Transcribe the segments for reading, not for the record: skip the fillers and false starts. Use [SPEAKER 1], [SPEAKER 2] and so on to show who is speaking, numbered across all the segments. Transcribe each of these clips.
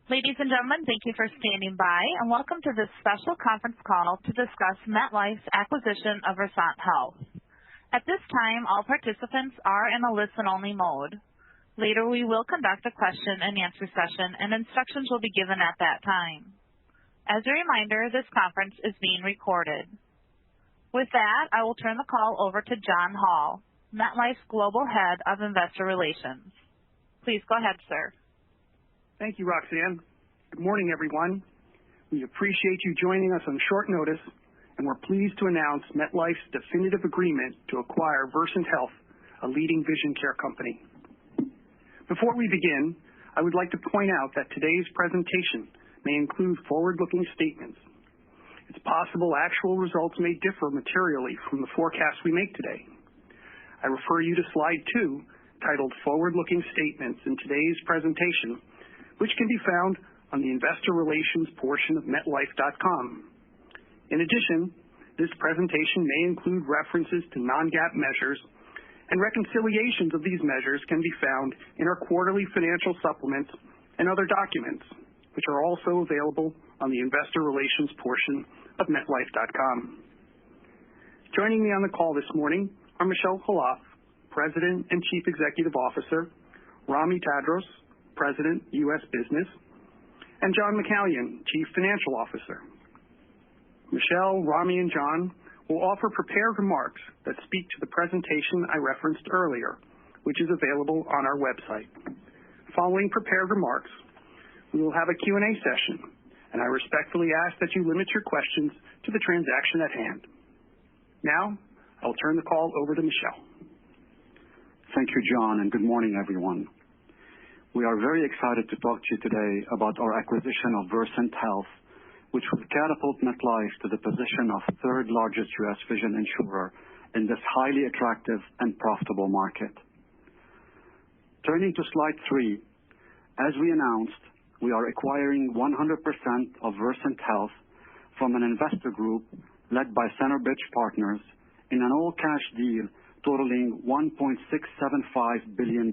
[SPEAKER 1] Ladies and gentlemen, thank you for standing by, and welcome to this special conference call to discuss MetLife's acquisition of Versant Health. At this time, all participants are in a listen-only mode. Later, we will conduct a question-and-answer session, and instructions will be given at that time. As a reminder, this conference is being recorded. With that, I will turn the call over to John Hall, MetLife's Global Head of Investor Relations. Please go ahead, sir.
[SPEAKER 2] Thank you, Roxanne. Good morning, everyone. We appreciate you joining us on short notice, and we're pleased to announce MetLife's definitive agreement to acquire Versant Health, a leading vision care company. Before we begin, I would like to point out that today's presentation may include forward-looking statements. It's possible actual results may differ materially from the forecasts we make today. I refer you to slide 2, titled Forward-Looking Statements in today's presentation, which can be found on the Investor Relations portion of MetLife.com. In addition, this presentation may include references to non-GAAP measures, and reconciliations of these measures can be found in our quarterly financial supplements and other documents, which are also available on the Investor Relations portion of MetLife.com. Joining me on the call this morning are Michel Khalaf, President and Chief Executive Officer, Ramy Tadros, President, U.S. Business, and John McCallion, Chief Financial Officer. Michel, Ramy, and John will offer prepared remarks that speak to the presentation I referenced earlier, which is available on our website. Following prepared remarks, we will have a Q&A session, and I respectfully ask that you limit your questions to the transaction at hand. Now, I'll turn the call over to Michel.
[SPEAKER 3] Thank you, John, and good morning, everyone. We are very excited to talk to you today about our acquisition of Versant Health, which will catapult MetLife to the position of third largest U.S. vision insurer in this highly attractive and profitable market. Turning to slide 3, as we announced, we are acquiring 100% of Versant Health from an investor group led by Centerbridge Partners in an all-cash deal totaling $1.675 billion.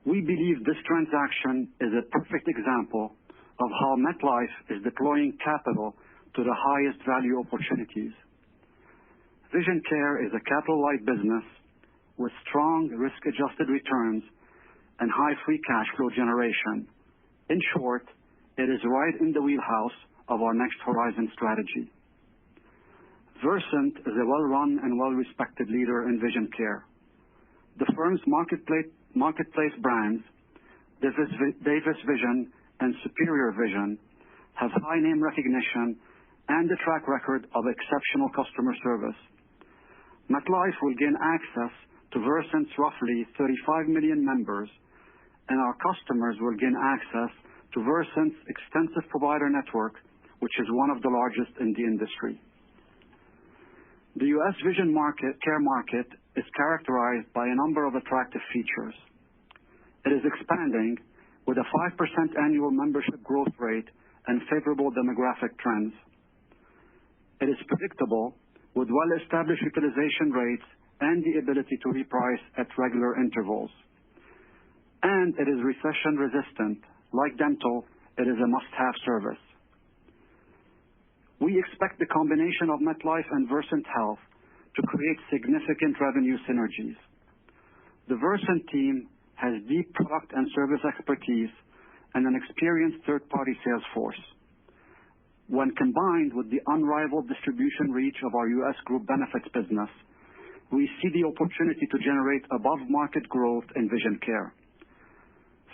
[SPEAKER 3] We believe this transaction is a perfect example of how MetLife is deploying capital to the highest value opportunities. Vision care is a capital-light business with strong risk-adjusted returns and high free cash flow generation. In short, it is right in the wheelhouse of our Next Horizon strategy. Versant is a well-run and well-respected leader in vision care. The firm's marketplace brands, Davis Vision and Superior Vision, have high name recognition and a track record of exceptional customer service. MetLife will gain access to Versant's roughly 35 million members, and our customers will gain access to Versant's extensive provider network, which is one of the largest in the industry. The U.S. vision care market is characterized by a number of attractive features. It is expanding with a 5% annual membership growth rate and favorable demographic trends. It is predictable with well-established utilization rates and the ability to reprice at regular intervals. And it is recession-resistant. Like dental, it is a must-have service. We expect the combination of MetLife and Versant Health to create significant revenue synergies. The Versant team has deep product and service expertise and an experienced third-party sales force. When combined with the unrivaled distribution reach of our U.S. group benefits business, we see the opportunity to generate above-market growth in vision care.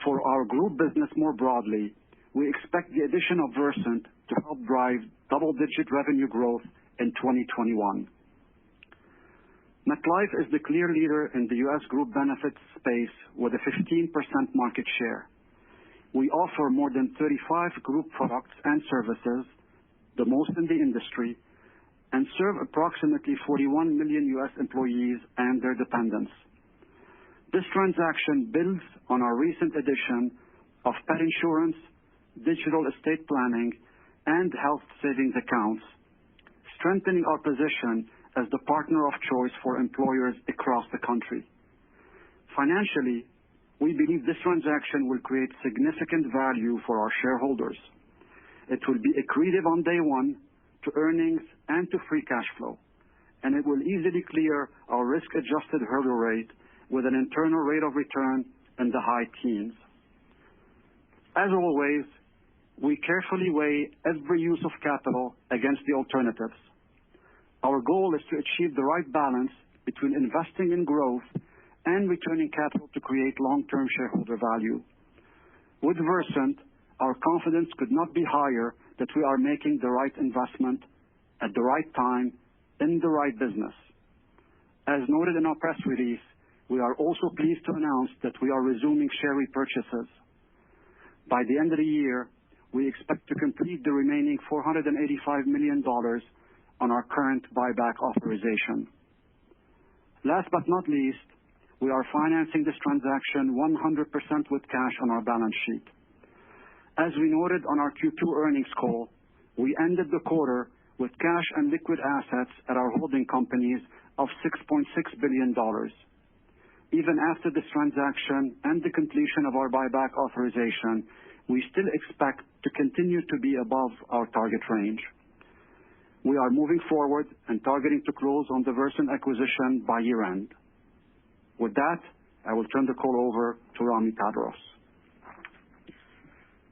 [SPEAKER 3] For our group business more broadly, we expect the addition of Versant to help drive double-digit revenue growth in 2021. MetLife is the clear leader in the U.S. group benefits space with a 15% market share. We offer more than 35 group products and services, the most in the industry, and serve approximately 41 million U.S. employees and their dependents. This transaction builds on our recent addition of pet insurance, digital estate planning, and health savings accounts, strengthening our position as the partner of choice for employers across the country. Financially, we believe this transaction will create significant value for our shareholders. It will be accretive on day one to earnings and to free cash flow, and it will easily clear our risk-adjusted hurdle rate with an internal rate of return in the high teens. As always, we carefully weigh every use of capital against the alternatives. Our goal is to achieve the right balance between investing in growth and returning capital to create long-term shareholder value. With Versant, our confidence could not be higher that we are making the right investment at the right time in the right business. As noted in our press release, we are also pleased to announce that we are resuming share repurchases. By the end of the year, we expect to complete the remaining $485 million on our current buyback authorization. Last but not least, we are financing this transaction 100% with cash on our balance sheet. As we noted on our Q2 earnings call, we ended the quarter with cash and liquid assets at our holding companies of $6.6 billion. Even after this transaction and the completion of our buyback authorization, we still expect to continue to be above our target range. We are moving forward and targeting to close on the Versant acquisition by year-end. With that, I will turn the call over to Rami Tadros.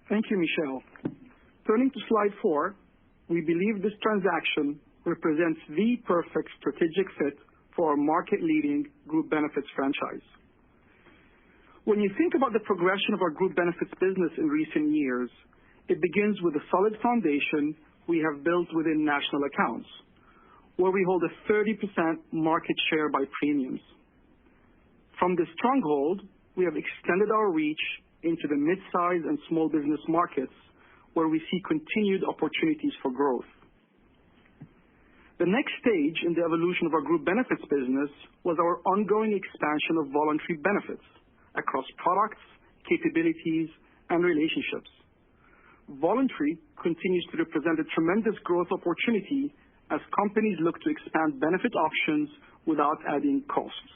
[SPEAKER 2] Thank you, Michel. Turning to slide 4, we believe this transaction represents the perfect strategic fit for our market-leading group benefits franchise. When you think about the progression of our group benefits business in recent years, it begins with a solid foundation we have built within national accounts, where we hold a 30% market share by premiums. From this stronghold, we have extended our reach into the mid-size and small business markets, where we see continued opportunities for growth. The next stage in the evolution of our group benefits business was our ongoing expansion of voluntary benefits across products, capabilities, and relationships. Voluntary continues to represent a tremendous growth opportunity as companies look to expand benefit options without adding costs.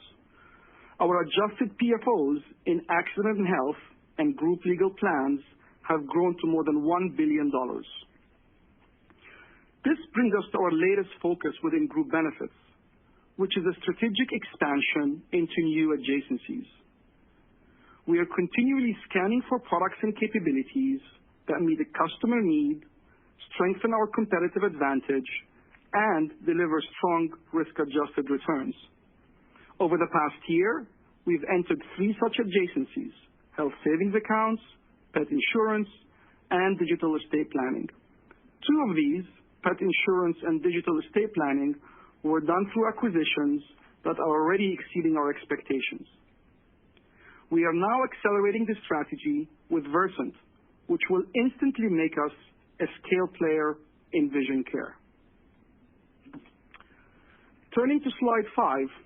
[SPEAKER 2] Our adjusted PFOs in accident and health and group legal plans have grown to more than $1 billion. This brings us to our latest focus within group benefits, which is a strategic expansion into new adjacencies. We are continually scanning for products and capabilities that meet a customer need, strengthen our competitive advantage, and deliver strong risk-adjusted returns. Over the past year, we've entered 3 such adjacencies: health savings accounts, pet insurance, and digital estate planning. 2 of these, pet insurance and digital estate planning, were done through acquisitions that are already exceeding our expectations. We are now accelerating this strategy with Versant, which will instantly make us a scale player in vision care. Turning to slide 5,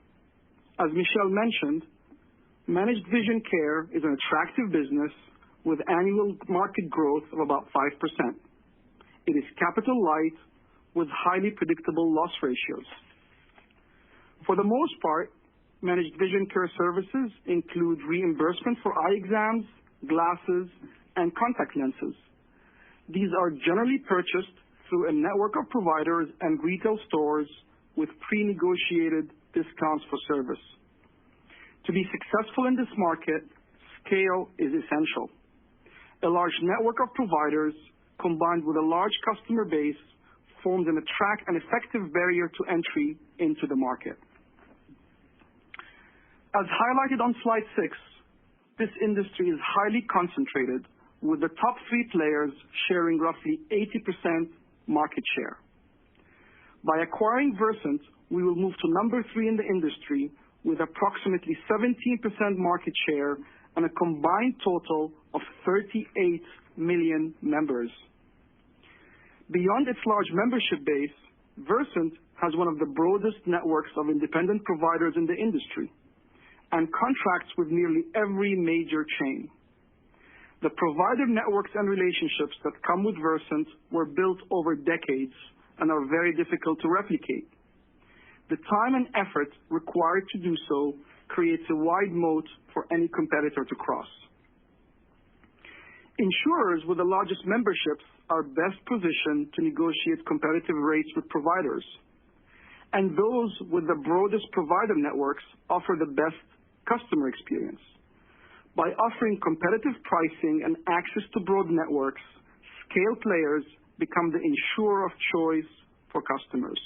[SPEAKER 2] as Michel mentioned, managed vision care is an attractive business with annual market growth of about 5%. It is capital light with highly predictable loss ratios. For the most part, managed vision care services include reimbursement for eye exams, glasses, and contact lenses. These are generally purchased through a network of providers and retail stores with pre-negotiated discounts for service. To be successful in this market, scale is essential. A large network of providers combined with a large customer base forms an effective barrier to entry into the market. As highlighted on slide 6, this industry is highly concentrated, with the top 3 players sharing roughly 80% market share. By acquiring Versant, we will move to number 3 in the industry with approximately 17% market share and a combined total of 38 million members. Beyond its large membership base, Versant has one of the broadest networks of independent providers in the industry and contracts with nearly every major chain. The provider networks and relationships that come with Versant were built over decades and are very difficult to replicate. The time and effort required to do so creates a wide moat for any competitor to cross. Insurers with the largest memberships are best positioned to negotiate competitive rates with providers, and those with the broadest provider networks offer the best customer experience. By offering competitive pricing and access to broad networks, scale players become the insurer of choice for customers.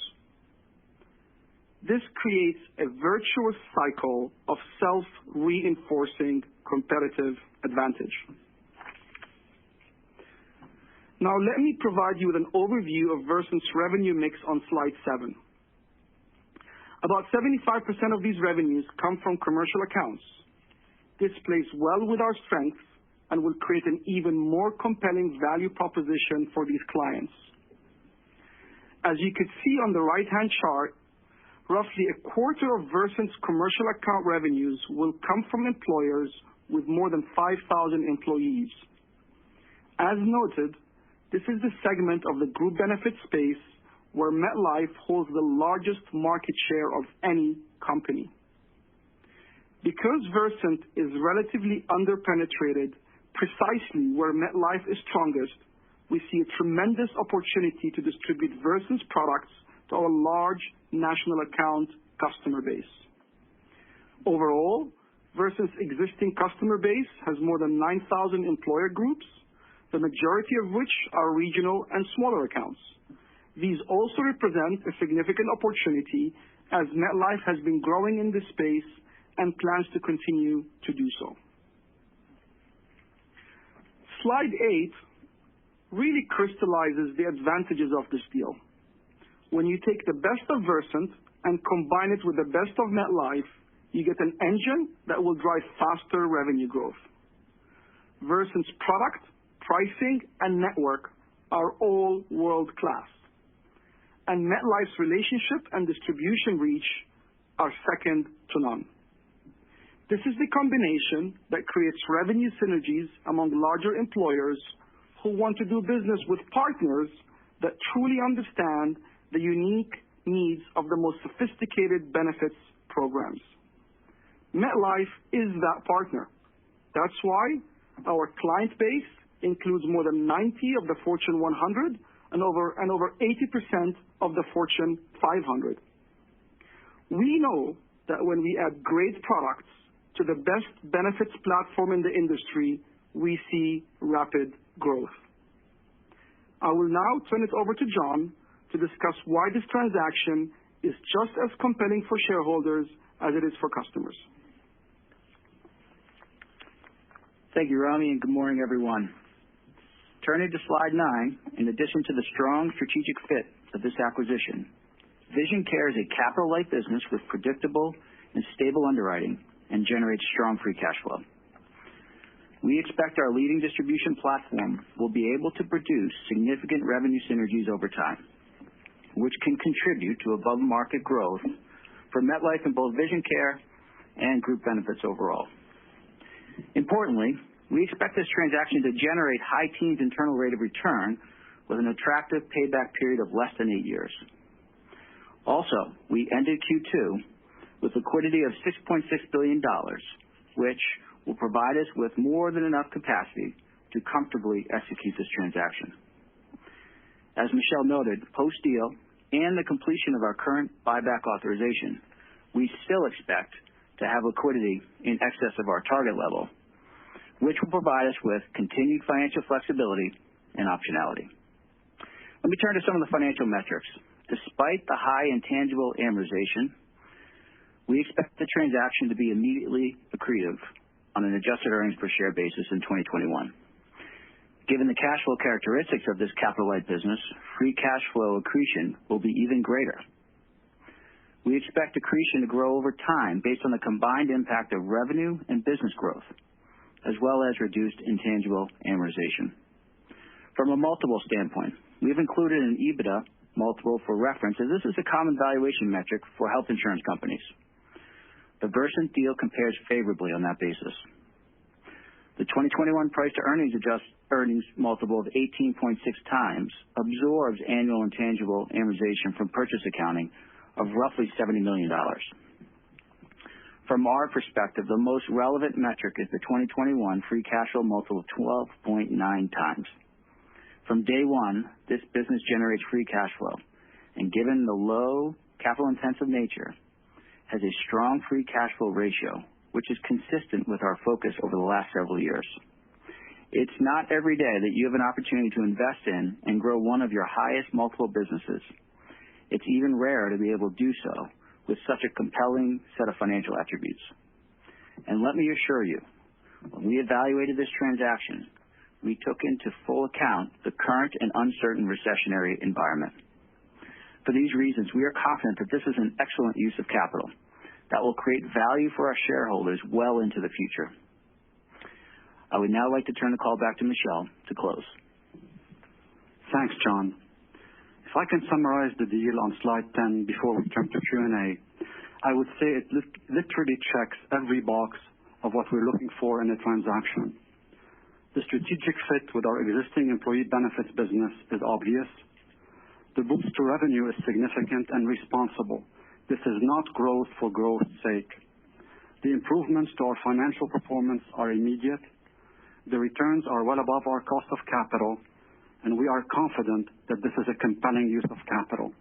[SPEAKER 2] This creates a virtuous cycle of self-reinforcing competitive advantage. Now let me provide you with an overview of Versant's revenue mix on slide 7. About 75% of these revenues come from commercial accounts. This plays well with our strengths and will create an even more compelling value proposition for these clients. As you could see on the right-hand chart, roughly a quarter of Versant's commercial account revenues will come from employers with more than 5,000 employees. As noted, this is the segment of the group benefit space where MetLife holds the largest market share of any company. Because Versant is relatively underpenetrated precisely where MetLife is strongest, we see a tremendous opportunity to distribute Versant's products to our large national account customer base. Overall, Versant's existing customer base has more than 9,000 employer groups, the majority of which are regional and smaller accounts. These also represent a significant opportunity as MetLife has been growing in this space and plans to continue to do so. Slide 8 really crystallizes the advantages of this deal. When you take the best of Versant and combine it with the best of MetLife, you get an engine that will drive faster revenue growth. Versant's product, pricing, and network are all world-class, and MetLife's relationship and distribution reach are second to none. This is the combination that creates revenue synergies among larger employers who want to do business with partners that truly understand the unique needs of the most sophisticated benefits programs. MetLife is that partner. That's why our client base includes more than 90 of the Fortune 100 and over 80% of the Fortune 500. We know that when we add great products to the best benefits platform in the industry, we see rapid growth. I will now turn it over to John to discuss why this transaction is just as compelling for shareholders as it is for customers.
[SPEAKER 4] Thank you, Rami, and good morning, everyone. Turning to slide 9, in addition to the strong strategic fit of this acquisition, Vision Care is a capital-light business with predictable and stable underwriting and generates strong free cash flow. We expect our leading distribution platform will be able to produce significant revenue synergies over time, which can contribute to above-market growth for MetLife in both Vision Care and group benefits overall. Importantly, we expect this transaction to generate high teens internal rate of return with an attractive payback period of less than 8 years. Also, we ended Q2 with liquidity of $6.6 billion, which will provide us with more than enough capacity to comfortably execute this transaction. As Michelle noted, post-deal and the completion of our current buyback authorization, we still expect to have liquidity in excess of our target level, which will provide us with continued financial flexibility and optionality. Let me turn to some of the financial metrics. Despite the high intangible amortization, we expect the transaction to be immediately accretive on an adjusted earnings per share basis in 2021. Given the cash flow characteristics of this capital-light business, free cash flow accretion will be even greater. We expect accretion to grow over time based on the combined impact of revenue and business growth, as well as reduced intangible amortization. From a multiple standpoint, we've included an EBITDA multiple for reference, as this is a common valuation metric for health insurance companies. The Versant deal compares favorably on that basis. The 2021 price to earnings multiple of 18.6 times absorbs annual intangible amortization from purchase accounting of roughly $70 million. From our perspective, the most relevant metric is the 2021 free cash flow multiple of 12.9 times. From day one, this business generates free cash flow, and given the low capital-intensive nature, has a strong free cash flow ratio, which is consistent with our focus over the last several years. It's not every day that you have an opportunity to invest in and grow one of your highest multiple businesses. It's even rare to be able to do so with such a compelling set of financial attributes. And let me assure you, when we evaluated this transaction, we took into full account the current and uncertain recessionary environment. For these reasons, we are confident that this is an excellent use of capital that will create value for our shareholders well into the future. I would now like to turn the call back to Michelle to close.
[SPEAKER 3] Thanks, John. If I can summarize the deal on slide 10 before we turn to Q&A, I would say it literally checks every box of what we're looking for in a transaction. The strategic fit with our existing employee benefits business is obvious. The boost to revenue is significant and responsible. This is not growth for growth's sake. The improvements to our financial performance are immediate. The returns are well above our cost of capital, and we are confident that this is a compelling use of capital.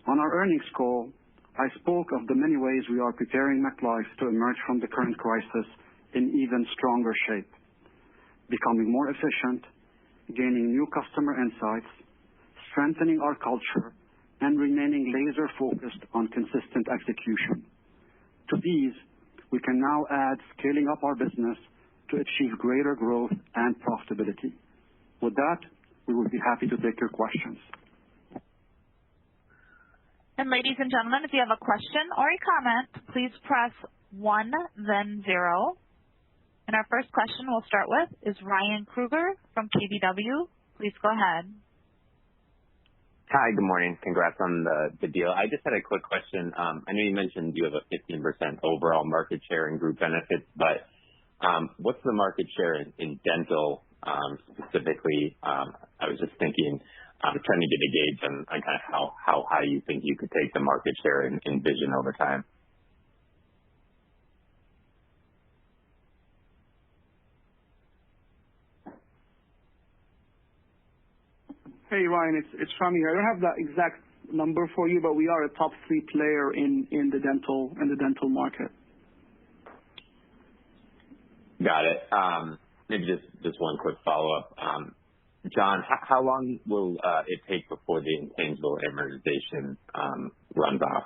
[SPEAKER 3] On our earnings call, I spoke of the many ways we are preparing MetLife to emerge from the current crisis in even stronger shape, becoming more efficient, gaining new customer insights, strengthening our culture, and remaining laser-focused on consistent execution. To these, we can now add scaling up our business to achieve greater growth and profitability. With that, we will be happy to take your questions.
[SPEAKER 1] And ladies and gentlemen, if you have a question or a comment, please press 1, then 0. And our first question we'll start with is Ryan Krueger from KBW. Please go ahead.
[SPEAKER 5] Hi, good morning. Congrats on the deal. I just had a quick question. I know you mentioned you have a 15% overall market share in group benefits, but what's the market share in dental specifically? I was just thinking, trying to get a gauge on kind of how high you think you could take the market share in vision over time.
[SPEAKER 2] Hey Ryan, it's Humphrey here. I don't have that exact number for you, but we are a top 3 player in the dental market.
[SPEAKER 5] Got it. Maybe just one quick follow-up. John, how long will it take before the intangible amortization runs off?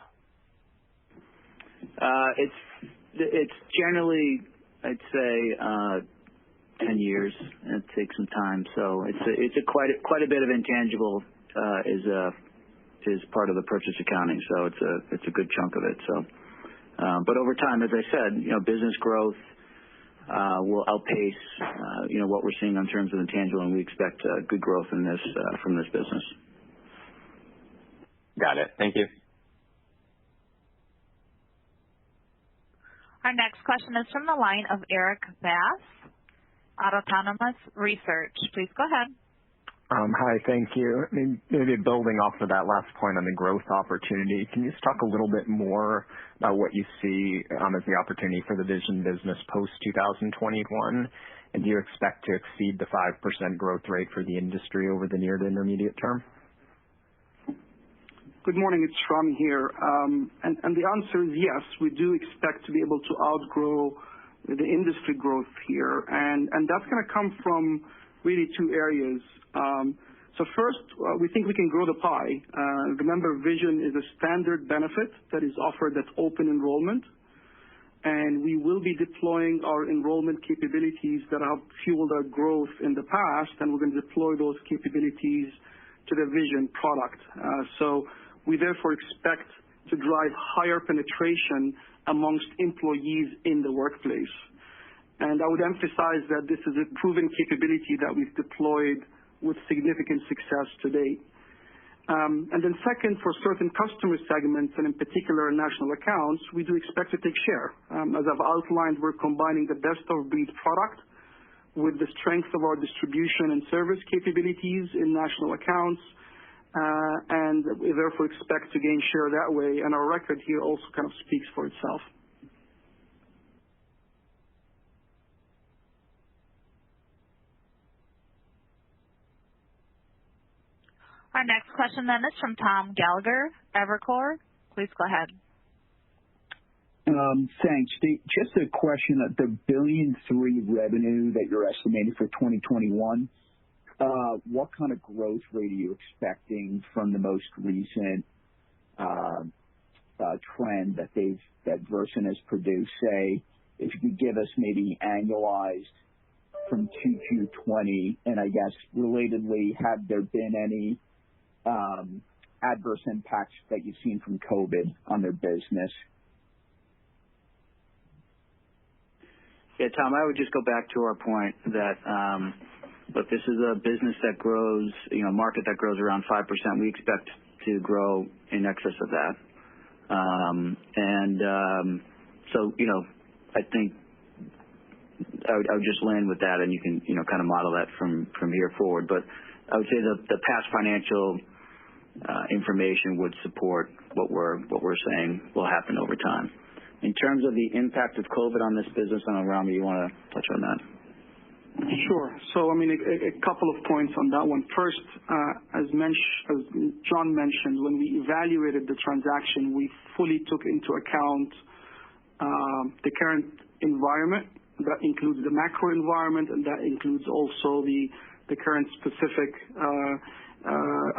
[SPEAKER 4] It's generally, I'd say, 10 years. It takes some time, so it's quite a bit of intangible is part of the purchase accounting. So it's a good chunk of it. So, but over time, as I said, business growth will outpace what we're seeing in terms of intangible, and we expect good growth in this from this business.
[SPEAKER 5] Got it. Thank you.
[SPEAKER 1] Our next question is from the line of Erik Bass, Autonomous Research. Please go ahead.
[SPEAKER 6] Hi, thank you. Maybe building off of that last point on the growth opportunity, can you just talk a little bit more about what you see as the opportunity for the vision business post-2021? And do you expect to exceed the 5% growth rate for the industry over the near to intermediate term?
[SPEAKER 2] Good morning, it's Humphrey here. And the answer is yes, we do expect to be able to outgrow the industry growth here, and that's going to come from really 2 areas. So first, we think we can grow the pie. Remember, vision is a standard benefit that is offered at open enrollment, and we will be deploying our enrollment capabilities that have fueled our growth in the past, and we're going to deploy those capabilities to the vision product. So we therefore expect to drive higher penetration amongst employees in the workplace. And I would emphasize that this is a proven capability that we've deployed with significant success to date. And then second, for certain customer segments, and in particular national accounts, we do expect to take share. As I've outlined, we're combining the best of breed product with the strength of our distribution and service capabilities in national accounts, and we therefore expect to gain share that way. And our record here also kind of speaks for itself.
[SPEAKER 1] Our next question then is from Tom Gallagher, Evercore. Please go ahead.
[SPEAKER 7] Thanks. Just a question. The $1.3 billion revenue that you're estimating for 2021, what kind of growth rate are you expecting from the most recent trend that Versant has produced? Say, if you could give us maybe annualized from 2Q20, and I guess relatedly, have there been any adverse impacts that you've seen from COVID on their business?
[SPEAKER 4] Yeah, Tom, I would just go back to our point that, look, this is a business that grows, market that grows around 5%. We expect to grow in excess of that. So, I think I would just land with that, and you can, kind of model that from here forward. But I would say the past financial information would support what we're saying will happen over time. In terms of the impact of COVID on this business, I don't know, Rami, you want to touch on that?
[SPEAKER 2] Sure. So, a couple of points on that one. First, as John mentioned, when we evaluated the transaction, we fully took into account the current environment. That includes the macro environment, and that includes also the current specific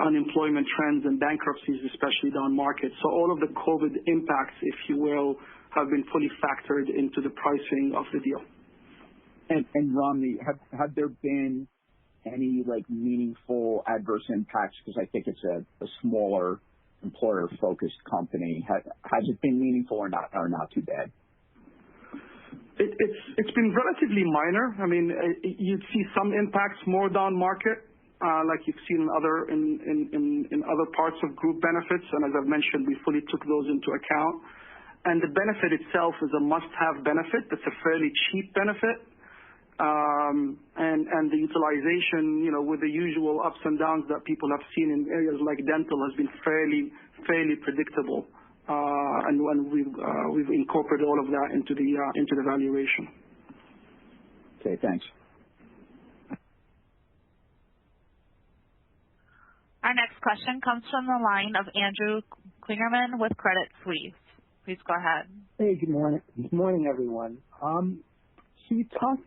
[SPEAKER 2] unemployment trends and bankruptcies, especially down market. So all of the COVID impacts, if you will, have been fully factored into the pricing of the deal.
[SPEAKER 7] And Romney, have there been any meaningful adverse impacts? Because I think it's a smaller employer-focused company. Has it been meaningful or not too bad?
[SPEAKER 2] It's been relatively minor. You'd see some impacts more down market, like you've seen in other parts of group benefits, and as I've mentioned, we fully took those into account. And the benefit itself is a must-have benefit. It's a fairly cheap benefit. And the utilization, with the usual ups and downs that people have seen in areas like dental, has been fairly predictable. And when we've incorporated all of that into the valuation.
[SPEAKER 7] Okay, thanks.
[SPEAKER 1] Our next question comes from the line of Andrew Kligerman with Credit Suisse. Please go ahead.
[SPEAKER 8] Hey, good morning. Good morning, everyone. So you talked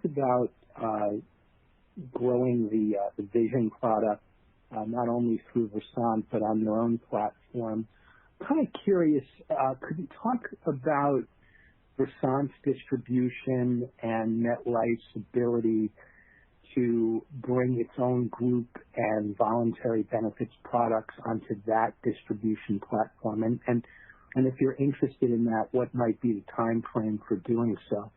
[SPEAKER 8] about growing the Vision product, not only through Versant, but on your own platform. Kind of curious, could you talk about Versant's distribution and MetLife's ability to bring its own group and voluntary benefits products onto that distribution platform? And if you're interested in that, what might be the time frame for doing so?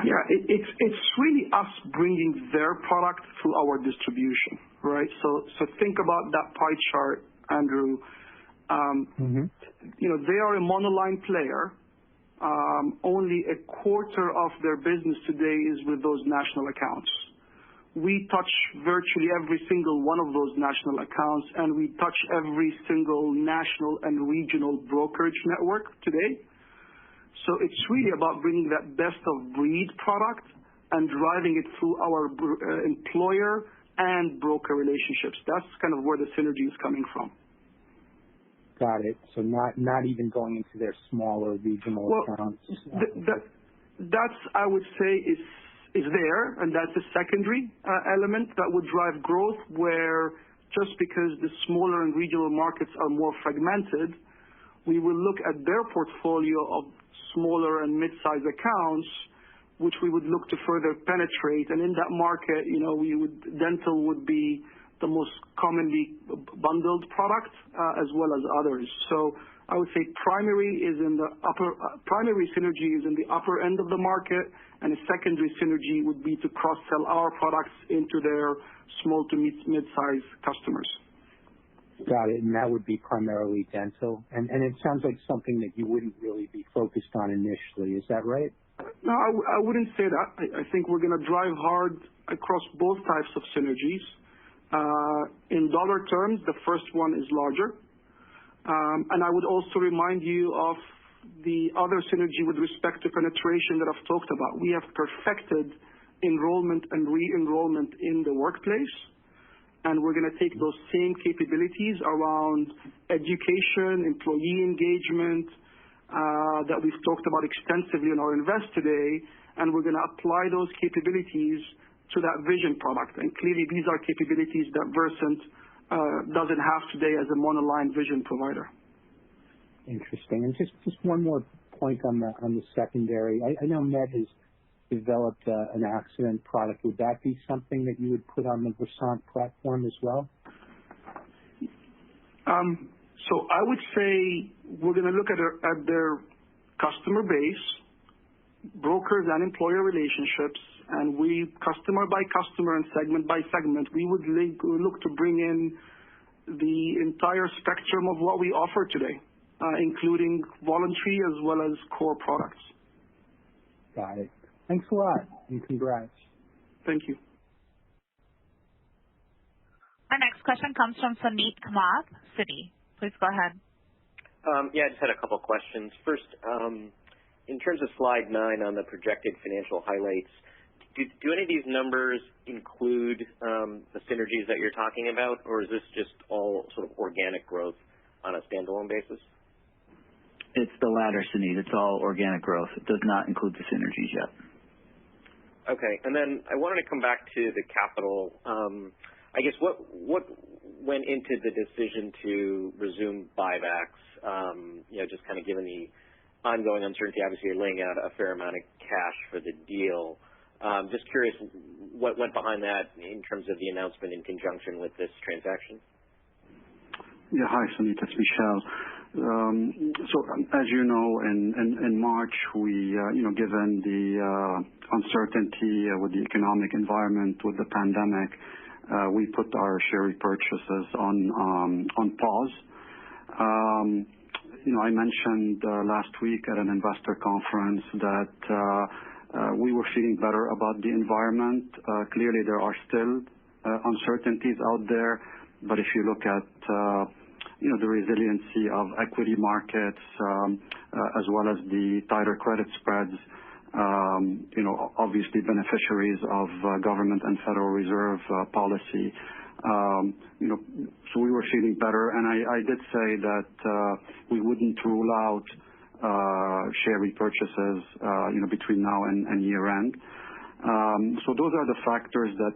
[SPEAKER 2] Yeah, it's really us bringing their product to our distribution, right? So think about that pie chart, Andrew. They are a monoline player. Only a quarter of their business today is with those national accounts. We touch virtually every single one of those national accounts, and we touch every single national and regional brokerage network today. So it's really about bringing that best of breed product and driving it through our employer and broker relationships. That's kind of where the synergy is coming from.
[SPEAKER 8] Got it. So not even going into their smaller regional accounts.
[SPEAKER 2] That's, I would say, is there, and that's a secondary element that would drive growth, where just because the smaller and regional markets are more fragmented, we will look at their portfolio of smaller and mid-sized accounts, which we would look to further penetrate. And in that market, dental would be the most commonly bundled product, as well as others. So I would say primary synergy is in the upper end of the market, and a secondary synergy would be to cross-sell our products into their small to mid-sized customers.
[SPEAKER 8] Got it. And that would be primarily dental. And it sounds like something that you wouldn't really be focused on initially. Is that right?
[SPEAKER 2] No, I wouldn't say that. I think we're going to drive hard across both types of synergies. In dollar terms, the first one is larger. And I would also remind you of the other synergy with respect to penetration that I've talked about. We have perfected enrollment and re-enrollment in the workplace. And we're going to take those same capabilities around education, employee engagement, that we've talked about extensively in our Invest today, and we're going to apply those capabilities to that vision product. And clearly, these are capabilities that Versant doesn't have today as a monoline vision provider.
[SPEAKER 8] Interesting. And just one more point on the secondary. I know Met has developed an accident product. Would that be something that you would put on the Versant platform as well?
[SPEAKER 2] So I would say we're going to look at their customer base, brokers and employer relationships, and we, customer by customer and segment by segment, we would look to bring in the entire spectrum of what we offer today, including voluntary as well as core products.
[SPEAKER 8] Got it. Thanks a lot, and congrats.
[SPEAKER 2] Thank you.
[SPEAKER 1] Our next question comes from Suneet Kamath, Citi. Please go ahead.
[SPEAKER 9] Yeah, I just had a couple questions. First, in terms of slide 9 on the projected financial highlights, do any of these numbers include the synergies that you're talking about, or is this just all sort of organic growth on a standalone basis?
[SPEAKER 4] It's the latter, Suneet. It's all organic growth. It does not include the synergies yet.
[SPEAKER 9] Okay, and then I wanted to come back to the capital. I guess what went into the decision to resume buybacks? Just kind of given the ongoing uncertainty, obviously you're laying out a fair amount of cash for the deal. Just curious what went behind that in terms of the announcement in conjunction with this transaction.
[SPEAKER 3] Yeah, hi, Suneet. It's Michel. So as you know, in March, we, given the uncertainty with the economic environment, with the pandemic, we put our share repurchases on pause. I mentioned last week at an investor conference that we were feeling better about the environment. Clearly, there are still uncertainties out there, but if you look at the resiliency of equity markets, as well as the tighter credit spreads, obviously beneficiaries of government and Federal Reserve policy. So we were feeling better, and I did say that we wouldn't rule out share repurchases, between now and year end. So those are the factors that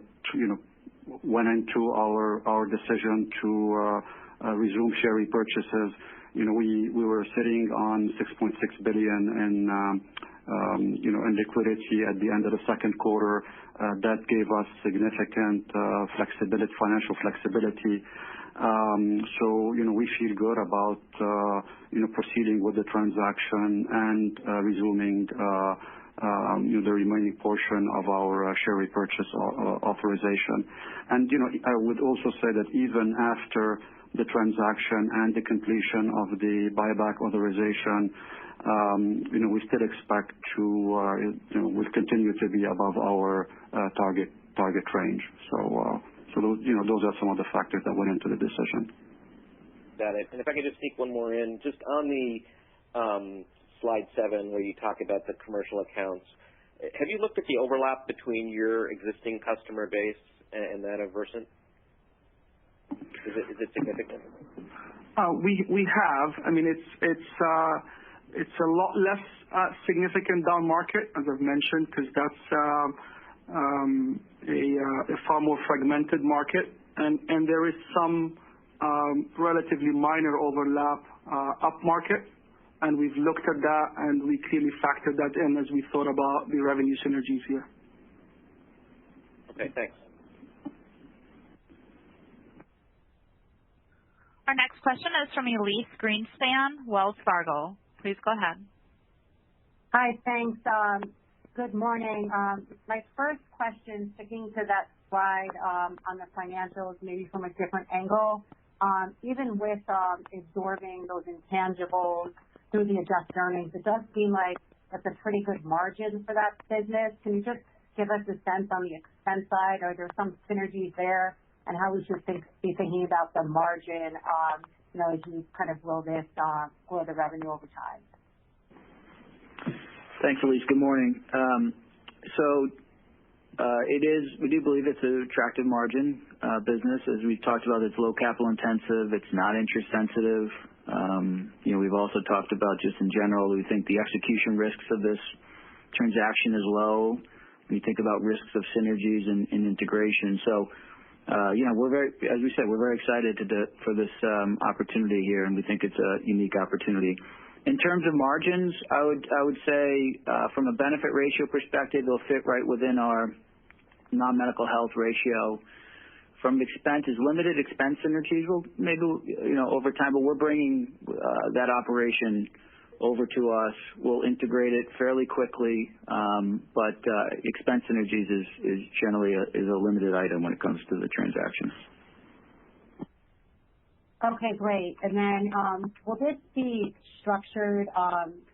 [SPEAKER 3] went into our decision to resume share repurchases. We were sitting on $6.6 billion in liquidity at the end of the second quarter. That gave us significant financial flexibility. So we feel good about proceeding with the transaction and resuming the remaining portion of our share repurchase authorization. And I would also say that even after the transaction and the completion of the buyback authorization, we still expect to will continue to be above our target range. So those are some of the factors that went into the decision.
[SPEAKER 9] Got it. And if I could just sneak one more in, just on the slide 7 where you talk about the commercial accounts, have you looked at the overlap between your existing customer base and that of Versant? Is it significant?
[SPEAKER 2] We have. I mean, it's a lot less significant down market, as I've mentioned, because that's a far more fragmented market, and there is some relatively minor overlap up market, and we've looked at that and we clearly factored that in as we thought about the revenue synergies here.
[SPEAKER 9] Okay, thanks.
[SPEAKER 1] Our next question is from Elyse Greenspan, Wells Fargo. Please go ahead.
[SPEAKER 10] Hi, thanks. Good morning. My first question, sticking to that slide on the financials, maybe from a different angle, even with absorbing those intangibles through the adjusted earnings, it does seem like that's a pretty good margin for that business. Can you just give us a sense on the expense side? Are there some synergies there, and how we should be thinking about the margin as you kind of grow the revenue over time?
[SPEAKER 4] Thanks, Elise. Good morning. So We do believe it's an attractive margin business. As we've talked about, it's low capital intensive. It's not interest sensitive. We've also talked about just in general, we think the execution risks of this transaction is low. When you think about risks of synergies and integration. So, as we said, we're very excited for this opportunity here, and we think it's a unique opportunity. In terms of margins, I would say from a benefit ratio perspective, they'll fit right within our non-medical health ratio. From expenses, limited expense synergies will maybe over time, but we're bringing that operation over to us. We'll integrate it fairly quickly, but expense synergies is generally a limited item when it comes to the transaction.
[SPEAKER 10] Okay, great. And then will this be structured,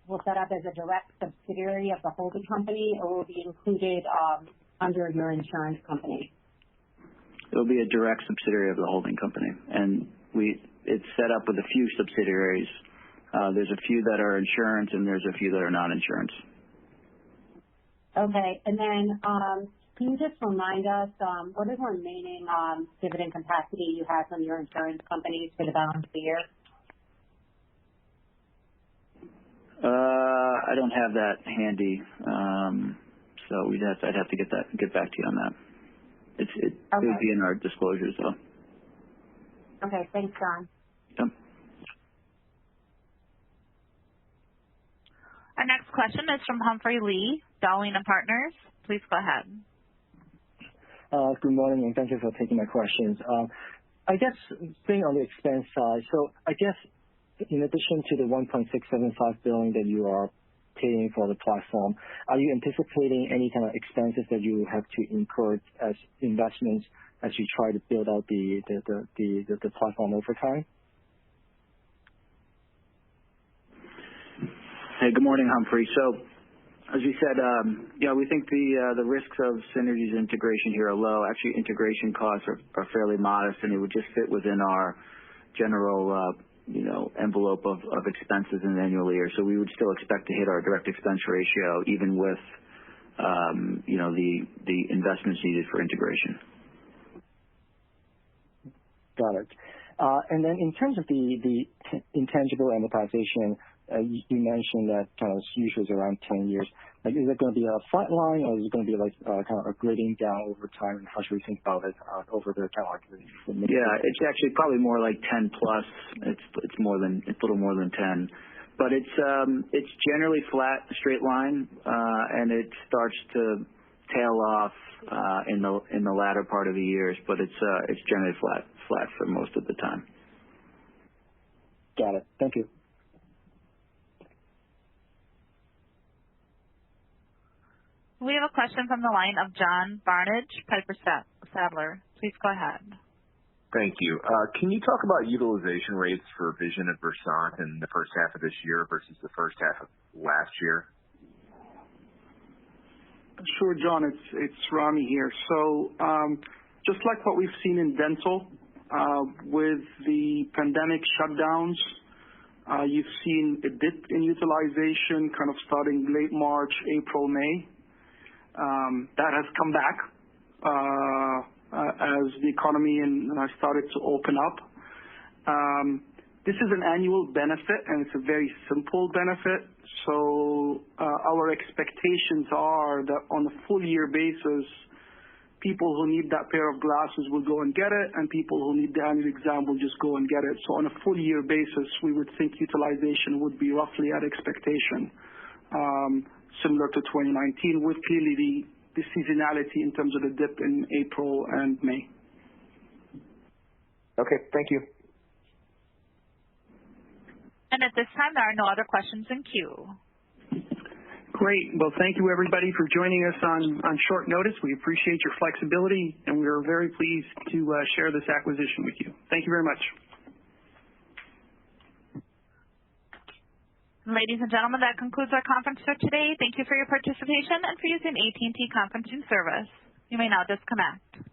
[SPEAKER 10] will set up as a direct subsidiary of the holding company, or will it be included under your insurance company?
[SPEAKER 4] It'll be a direct subsidiary of the holding company, and it's set up with a few subsidiaries. There's a few that are insurance, and there's a few that are non-insurance.
[SPEAKER 10] Okay, and then can you just remind us what is the remaining dividend capacity you have from your insurance companies for the balance of the year?
[SPEAKER 4] I don't have that handy, so I'd have to get back to you on that. It would be in our disclosures, though.
[SPEAKER 10] Okay, thanks, John.
[SPEAKER 4] Yep.
[SPEAKER 1] Our next question is from Humphrey Lee, Dowling & Partners. Please go ahead.
[SPEAKER 11] Good morning, and thank you for taking my questions. I guess staying on the expense side, so I guess in addition to the $1.675 billion that you are paying for the platform, are you anticipating any kind of expenses that you have to incur as investments as you try to build out the platform over time?
[SPEAKER 4] Hey, good morning, Humphrey. So, as you said, we think the risks of synergies integration here are low. Actually, integration costs are fairly modest, and it would just fit within our general envelope of expenses in an annual year. So we would still expect to hit our direct expense ratio even with the investments needed for integration.
[SPEAKER 11] Got it. And then in terms of the intangible amortization, you mentioned that kind of usually is around 10 years. Like, is it going to be a flat line, or is it going to be like kind of a grading down over time? And how should we think about it over the kind of like the
[SPEAKER 4] Yeah, it's actually probably more like 10 plus. It's a little more than 10, but it's generally flat, straight line, and it starts to tail off in the latter part of the years. But it's generally flat for most of the time.
[SPEAKER 11] Got it. Thank you.
[SPEAKER 1] We have a question from the line of John Barnidge, Piper Sandler. Please go ahead.
[SPEAKER 12] Thank you. Can you talk about utilization rates for Vision and Versant in the first half of this year versus the first half of last year?
[SPEAKER 2] Sure, John. It's Rami here. So just like what we've seen in dental with the pandemic shutdowns, you've seen a dip in utilization kind of starting late March, April, May. That has come back as the economy started to open up. This is an annual benefit, and it's a very simple benefit. So our expectations are that on a full year basis, people who need that pair of glasses will go and get it, and people who need the annual exam will just go and get it. So on a full year basis, we would think utilization would be roughly at expectation, similar to 2019, with clearly the seasonality in terms of the dip in April and May.
[SPEAKER 12] Okay, thank you.
[SPEAKER 1] And at this time, there are no other questions in queue.
[SPEAKER 2] Great. Well, thank you, everybody, for joining us on short notice. We appreciate your flexibility, and we are very pleased to share this acquisition with you. Thank you very much.
[SPEAKER 1] Ladies and gentlemen, that concludes our conference for today. Thank you for your participation and for using AT&T conferencing service. You may now disconnect.